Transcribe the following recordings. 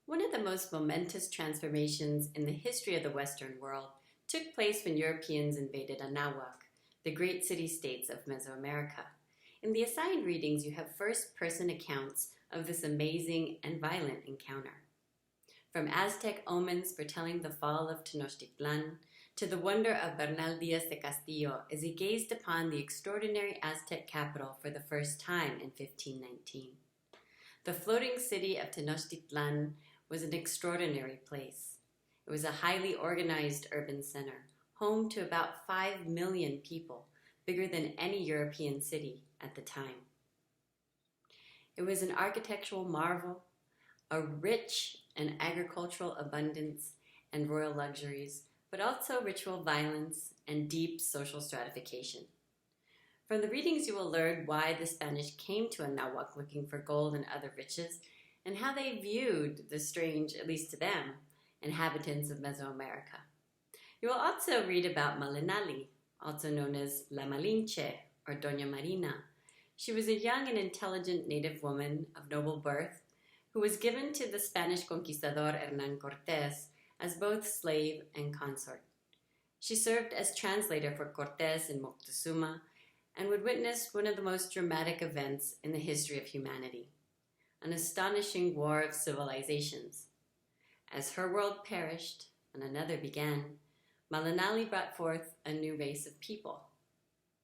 One of the most momentous transformations in the history of the Western world took place when Europeans invaded Anahuac, the great city-states of Mesoamerica. In the assigned readings, you have first-person accounts of this amazing and violent encounter. From Aztec omens foretelling the fall of Tenochtitlan to the wonder of Bernal Díaz de Castillo as he gazed upon the extraordinary Aztec capital for the first time in 1519. The floating city of Tenochtitlan was an extraordinary place. It was a highly organized urban center, home to about 5 million people, bigger than any European city at the time. It was an architectural marvel, a rich and agricultural abundance and royal luxuries, but also ritual violence and deep social stratification. From the readings you will learn why the Spanish came to Anahuac looking for gold and other riches, and how they viewed the strange, at least to them, inhabitants of Mesoamerica. You will also read about Malinali, also known as La Malinche or Doña Marina. She was a young and intelligent native woman of noble birth who was given to the Spanish conquistador Hernán Cortés as both slave and consort. She served as translator for Cortés in Moctezuma and would witness one of the most dramatic events in the history of humanity, an astonishing war of civilizations. As her world perished and another began, Malinali brought forth a new race of people,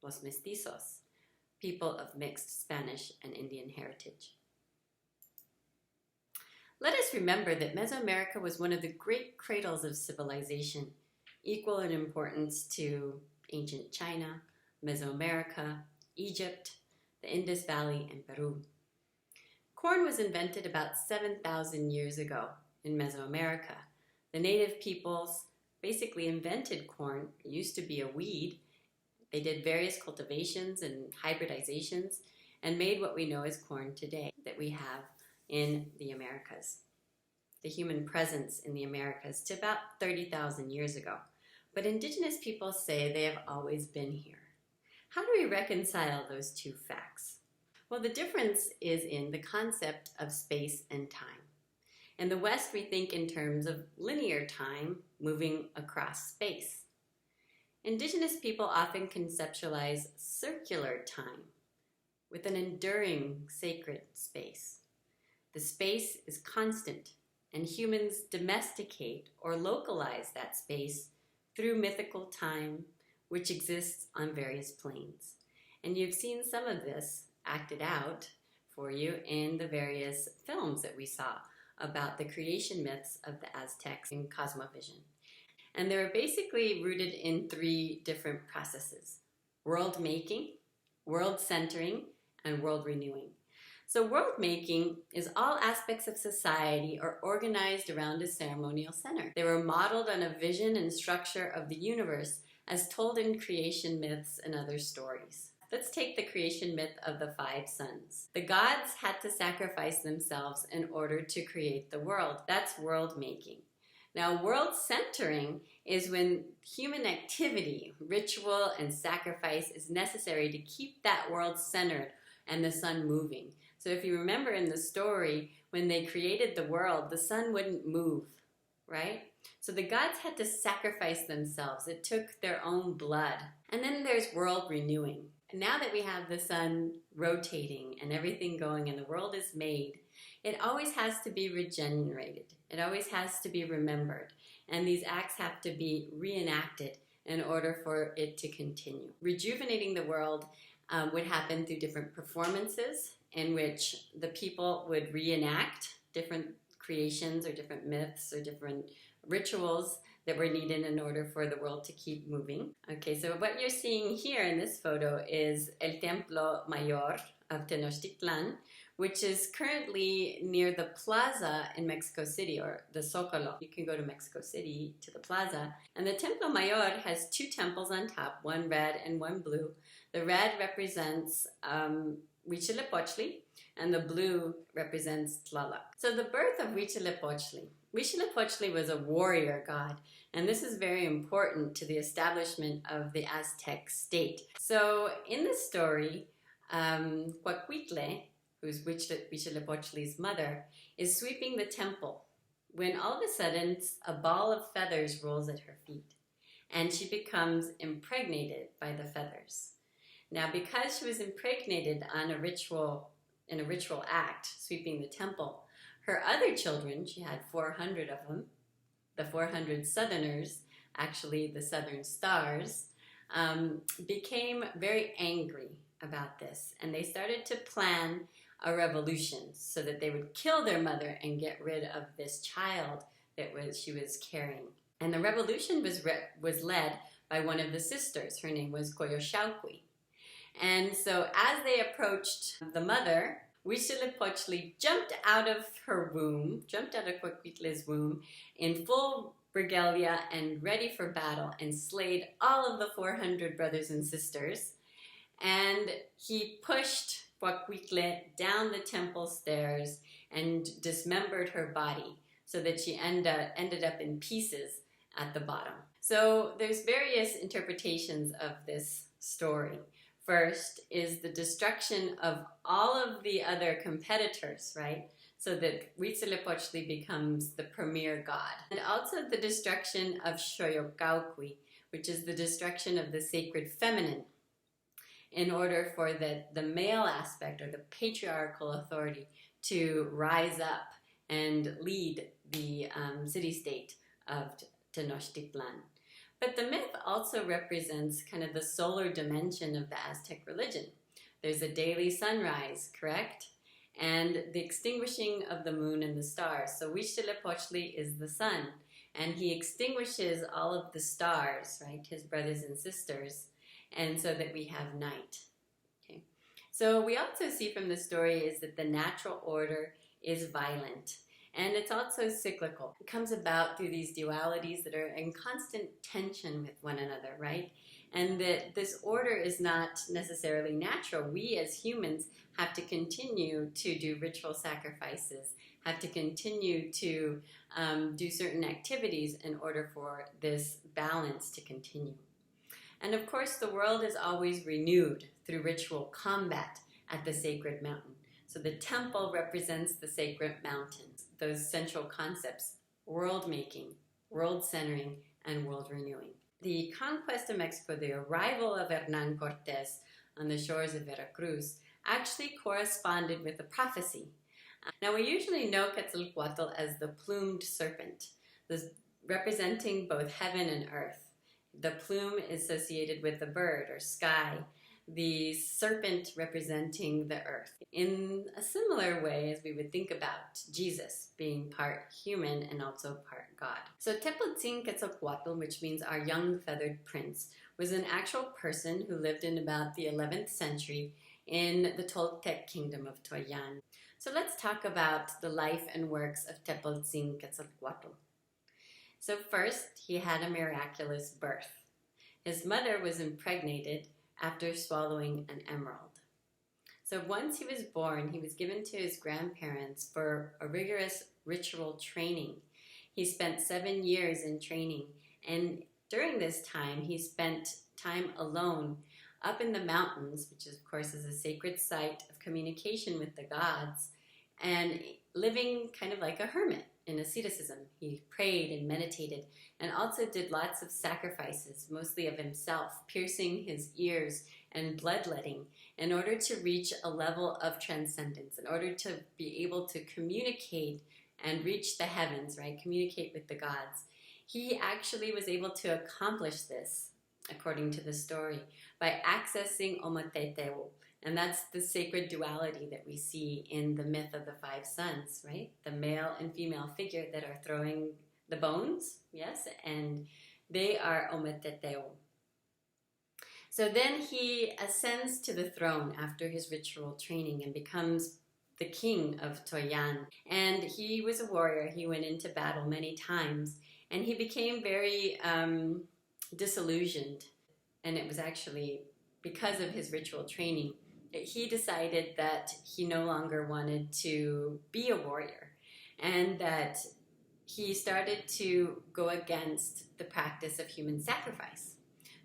los mestizos, people of mixed Spanish and Indian heritage. Let us remember that Mesoamerica was one of the great cradles of civilization, equal in importance to ancient China, Mesoamerica, Egypt, the Indus Valley, and Peru. Corn was invented about 7,000 years ago in Mesoamerica. The native peoples basically invented corn. It used to be a weed. They did various cultivations and hybridizations and made what we know as corn today that we have in the Americas. The human presence in the Americas to about 30,000 years ago. But indigenous people say they have always been here. How do we reconcile those two facts? Well, the difference is in the concept of space and time. In the West, we think in terms of linear time moving across space. Indigenous people often conceptualize circular time with an enduring sacred space. The space is constant, and humans domesticate or localize that space through mythical time, which exists on various planes. And you've seen some of this acted out for you in the various films that we saw about the creation myths of the Aztecs in Cosmovision. And they're basically rooted in 3 different processes: world making, world centering, and world renewing. So world making is all aspects of society are organized around a ceremonial center. They were modeled on a vision and structure of the universe as told in creation myths and other stories. Let's take the creation myth of the 5 sons. The gods had to sacrifice themselves in order to create the world. That's world making. Now, world centering is when human activity, ritual, and sacrifice is necessary to keep that world centered and the sun moving. So if you remember in the story, when they created the world, the sun wouldn't move, right? So the gods had to sacrifice themselves. It took their own blood. And then there's world renewing. And now that we have the sun rotating and everything going and the world is made, it always has to be regenerated. It always has to be remembered. And these acts have to be reenacted in order for it to continue. Rejuvenating the world would happen through different performances in which the people would reenact different creations or different myths or different rituals that were needed in order for the world to keep moving. Okay, so what you're seeing here in this photo is El Templo Mayor of Tenochtitlan, which is currently near the plaza in Mexico City, or the Zócalo. You can go to Mexico City to the plaza. And the Templo Mayor has 2 temples on top, one red and one blue. The red represents Huitzilopochtli, and the blue represents Tlaloc. So the birth of Huitzilopochtli. Huitzilopochtli was a warrior god, and this is very important to the establishment of the Aztec state. So in the story, Coahuitle, who's Huitzilopochtli's mother, is sweeping the temple when all of a sudden a ball of feathers rolls at her feet and she becomes impregnated by the feathers. Now, because she was impregnated in a ritual act, sweeping the temple, her other children, she had 400 of them, the 400 Southerners, actually the Southern Stars, became very angry about this, and they started to plan a revolution so that they would kill their mother and get rid of this child that she was carrying. And the revolution was led by one of the sisters. Her name was Coyolxauhqui. And so as they approached the mother, Huitzilopochtli jumped out of Coahuilte's womb in full regalia and ready for battle, and slayed all of the 400 brothers and sisters. And he pushed Coahuiltle down the temple stairs and dismembered her body so that she ended up in pieces at the bottom. So there's various interpretations of this story. First is the destruction of all of the other competitors, right? So that Huitzilopochtli becomes the premier god. And also the destruction of Xoyocauhqui, which is the destruction of the sacred feminine, in order for the male aspect or the patriarchal authority to rise up and lead the city-state of Tenochtitlan. But the myth also represents kind of the solar dimension of the Aztec religion. There's a daily sunrise, correct? And the extinguishing of the moon and the stars. So Huitzilopochtli is the sun, and he extinguishes all of the stars, right, his brothers and sisters, and so that we have night. Okay. So we also see from the story is that the natural order is violent. And it's also cyclical. It comes about through these dualities that are in constant tension with one another, right? And that this order is not necessarily natural. We as humans have to continue to do ritual sacrifices, have to continue to do certain activities in order for this balance to continue. And of course, the world is always renewed through ritual combat at the sacred mountain. So the temple represents the sacred mountains, those central concepts: world-making, world-centering, and world-renewing. The conquest of Mexico, the arrival of Hernán Cortés on the shores of Veracruz, actually corresponded with a prophecy. Now, we usually know Quetzalcoatl as the plumed serpent, representing both heaven and earth. The plume is associated with the bird or sky, the serpent representing the earth. In a similar way as we would think about Jesus being part human and also part God. So Topiltzin Quetzalcoatl, which means our young feathered prince, was an actual person who lived in about the 11th century in the Toltec kingdom of Toyan. So let's talk about the life and works of Topiltzin Quetzalcoatl. So first, he had a miraculous birth. His mother was impregnated after swallowing an emerald. So once he was born, he was given to his grandparents for a rigorous ritual training. He spent 7 years in training, and during this time, he spent time alone up in the mountains, which of course is a sacred site of communication with the gods, and living kind of like a hermit in asceticism. He prayed and meditated and also did lots of sacrifices, mostly of himself, piercing his ears and bloodletting in order to reach a level of transcendence, in order to be able to communicate and reach the heavens, right? Communicate with the gods. He actually was able to accomplish this, according to the story, by accessing Ometeteu. And that's the sacred duality that we see in the myth of the 5 sons, right? The male and female figure that are throwing the bones, yes, and they are Ometeteu. So then he ascends to the throne after his ritual training and becomes the king of Toyan. And he was a warrior. He went into battle many times, and he became very disillusioned. And it was actually because of his ritual training. He decided that he no longer wanted to be a warrior, and that he started to go against the practice of human sacrifice.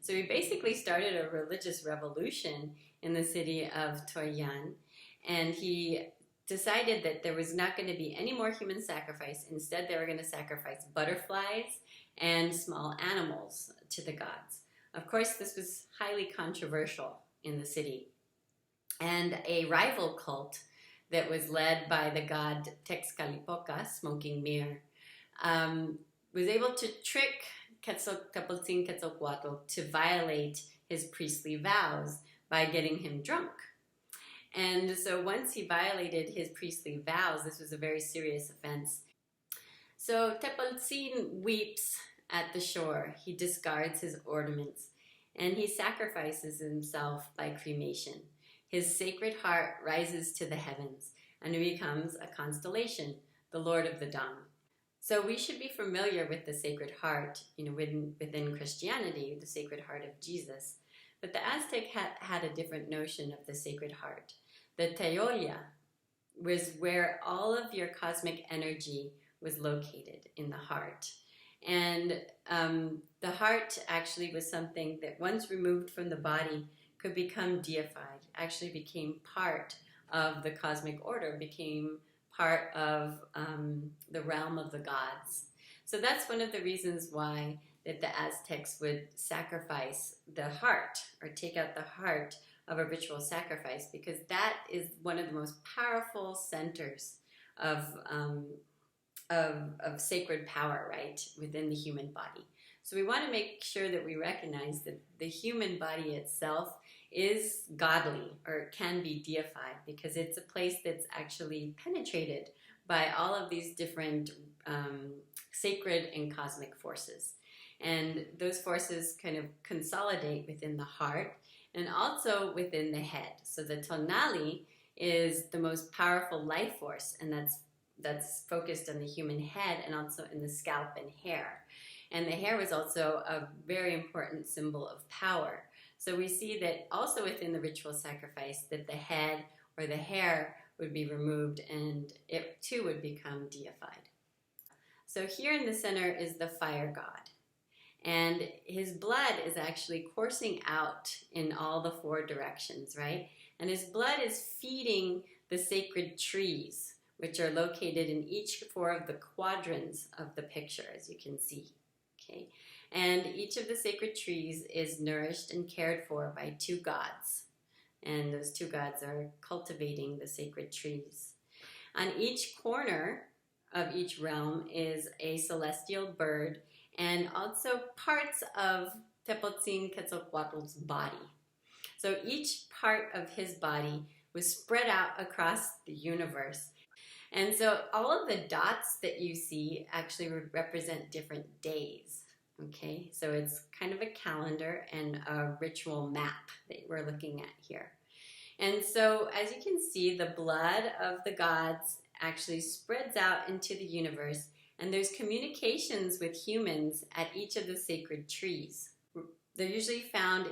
So he basically started a religious revolution in the city of Toyan, and he decided that there was not going to be any more human sacrifice. Instead, they were going to sacrifice butterflies and small animals to the gods. Of course, this was highly controversial in the city. And a rival cult that was led by the god Tezcatlipoca, smoking mirror, was able to trick Topiltzin Quetzalcoatl to violate his priestly vows by getting him drunk. And so once he violated his priestly vows, this was a very serious offense. So Topiltzin weeps at the shore. He discards his ornaments, and he sacrifices himself by cremation. His sacred heart rises to the heavens, and he becomes a constellation, the Lord of the Dawn. So we should be familiar with the Sacred Heart, within Christianity, the Sacred Heart of Jesus. But the Aztec had a different notion of the Sacred Heart. The Teolla was where all of your cosmic energy was located, in the heart. And the heart actually was something that once removed from the body could become deified, actually became part of the cosmic order, became part of the realm of the gods. So that's one of the reasons why that the Aztecs would sacrifice the heart, or take out the heart of a ritual sacrifice, because that is one of the most powerful centers of sacred power, right, within the human body. So we want to make sure that we recognize that the human body itself is godly, or can be deified, because it's a place that's actually penetrated by all of these different sacred and cosmic forces. And those forces kind of consolidate within the heart and also within the head. So the tonali is the most powerful life force, and that's focused on the human head and also in the scalp and hair. And the hair was also a very important symbol of power. So we see that also within the ritual sacrifice that the head or the hair would be removed, and it too would become deified. So here in the center is the fire god. And his blood is actually coursing out in all the four directions, right? And his blood is feeding the sacred trees, which are located in each four of the quadrants of the picture, as you can see. Okay, and each of the sacred trees is nourished and cared for by two gods, and those two gods are cultivating the sacred trees. On each corner of each realm is a celestial bird, and also parts of Topiltzin Quetzalcoatl's body. So each part of his body was spread out across the universe. And so all of the dots that you see actually represent different days, okay? So it's kind of a calendar and a ritual map that we're looking at here. And so as you can see, the blood of the gods actually spreads out into the universe, and there's communications with humans at each of the sacred trees. They're usually found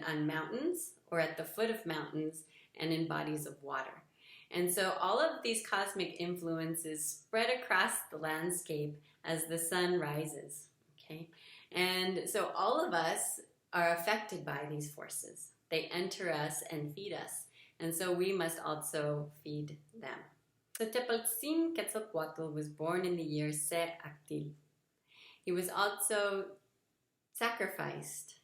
on mountains, or at the foot of mountains, and in bodies of water. And so all of these cosmic influences spread across the landscape as the sun rises, okay? And so all of us are affected by these forces. They enter us and feed us, and so we must also feed them. So Topiltzin Quetzalcoatl was born in the year Se-Actil. He was also sacrificed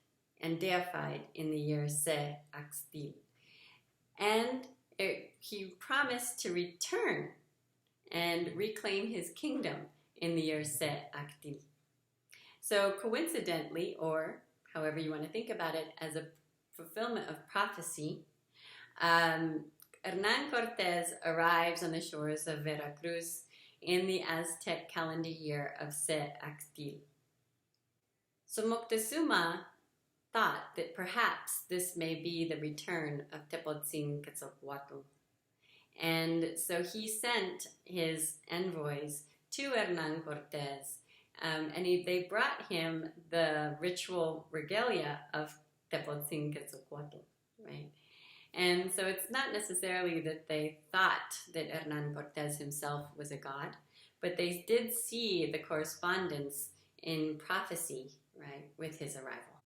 and deified in the year Se-Axtil. And he promised to return and reclaim his kingdom in the year Se-Actil. So coincidentally, or however you want to think about it, as a fulfillment of prophecy, Hernán Cortés arrives on the shores of Veracruz in the Aztec calendar year of Se-Actil. So Moctezuma thought that perhaps this may be the return of Topiltzin Quetzalcoatl. And so he sent his envoys to Hernán Cortés, and they brought him the ritual regalia of Topiltzin Quetzalcoatl, right? And so it's not necessarily that they thought that Hernán Cortés himself was a god, but they did see the correspondence in prophecy, right, with his arrival.